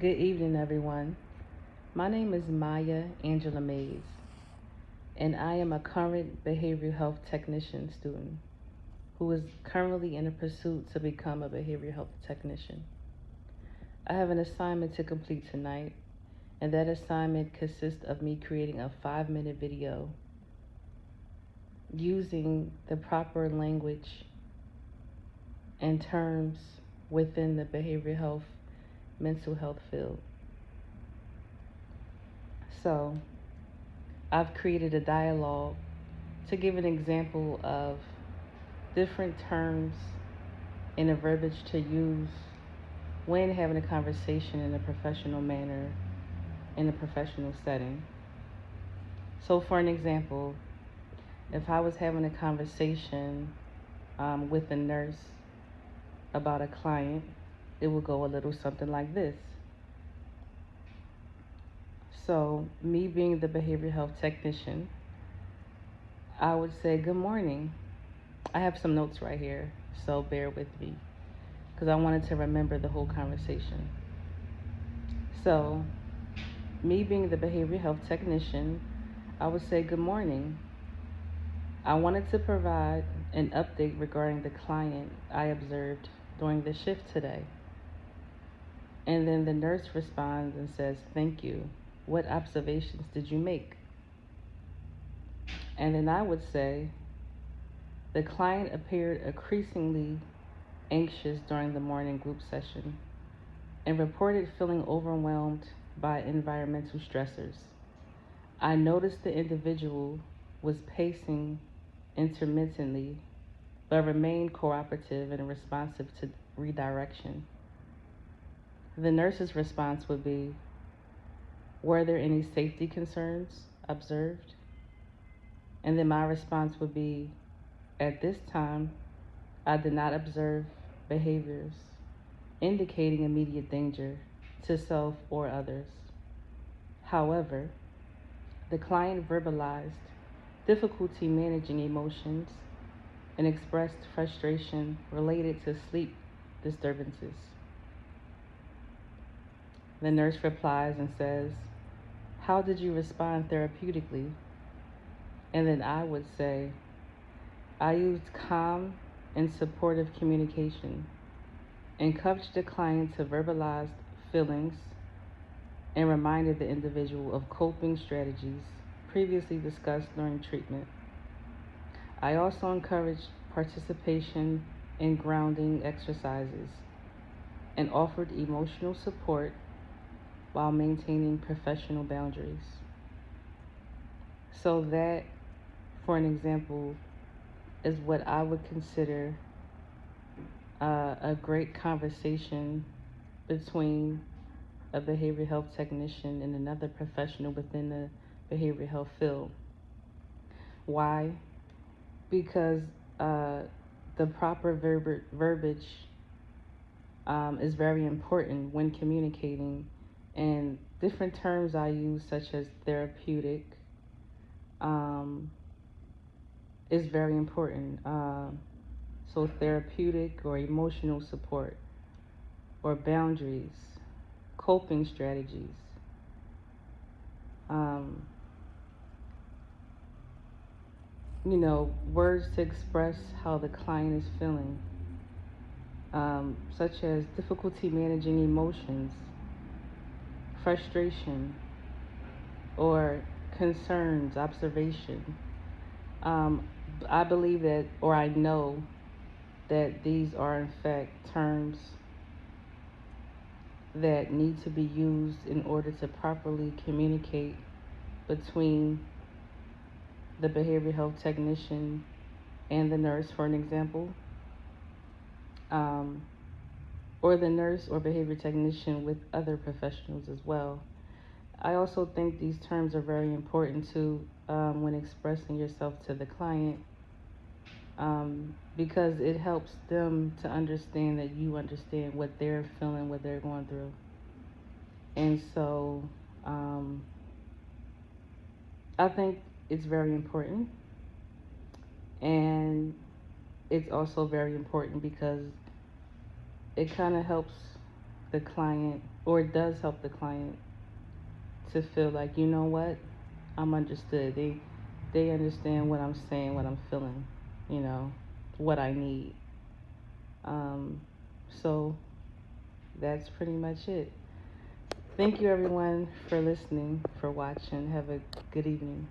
Good evening, everyone. My name is Maya Angela Mays, and I am a current behavioral health technician student who is currently in a pursuit to become a behavioral health technician. I have an assignment to complete tonight, and that assignment consists of me creating a 5-minute video using the proper language and terms within the behavioral health, mental health field. So, I've created a dialogue to give an example of different terms and a verbiage to use when having a conversation in a professional manner, in a professional setting. So, for an example, if I was having a conversation with a nurse about a client, it would go a little something like this. So, me being the behavioral health technician, I would say, "Good morning." I have some notes right here, so bear with me because I wanted to remember the whole conversation. So, me being the behavioral health technician, I would say, "Good morning. I wanted to provide an update regarding the client I observed during the shift today." And then the nurse responds and says, "Thank you. What observations did you make?" And then I would say, "The client appeared increasingly anxious during the morning group session and reported feeling overwhelmed by environmental stressors. I noticed the individual was pacing intermittently but remained cooperative and responsive to redirection." The nurse's response would be, "Were there any safety concerns observed?" And then my response would be, "At this time, I did not observe behaviors indicating immediate danger to self or others. However, the client verbalized difficulty managing emotions and expressed frustration related to sleep disturbances." The nurse replies and says, "How did you respond therapeutically?" And then I would say, "I used calm and supportive communication, encouraged the client to verbalize feelings, and reminded the individual of coping strategies previously discussed during treatment. I also encouraged participation in grounding exercises and offered emotional support while maintaining professional boundaries." So that, for an example, is what I would consider a great conversation between a behavioral health technician and another professional within the behavioral health field. Why? Because the proper verbiage is very important when communicating, and different terms I use, such as therapeutic, is very important. So, therapeutic or emotional support, or boundaries, coping strategies. Um, Words to express how the client is feeling, such as difficulty managing emotions, frustration, or concerns, observation. Um, I believe that, or I know that these are in fact terms that need to be used in order to properly communicate between the behavioral health technician and the nurse, for an example, um, or the nurse or behavior technician with other professionals as well. I also think these terms are very important too, when expressing yourself to the client, because it helps them to understand that you understand what they're feeling, what they're going through. And so I think it's very important. And it's also very important because it kind of helps the client or it does help the client to feel like, you know what, I'm understood. They understand what I'm saying, what I'm feeling, you know, what I need. Um, so that's pretty much it. Thank you everyone for listening, for watching. Have a good evening.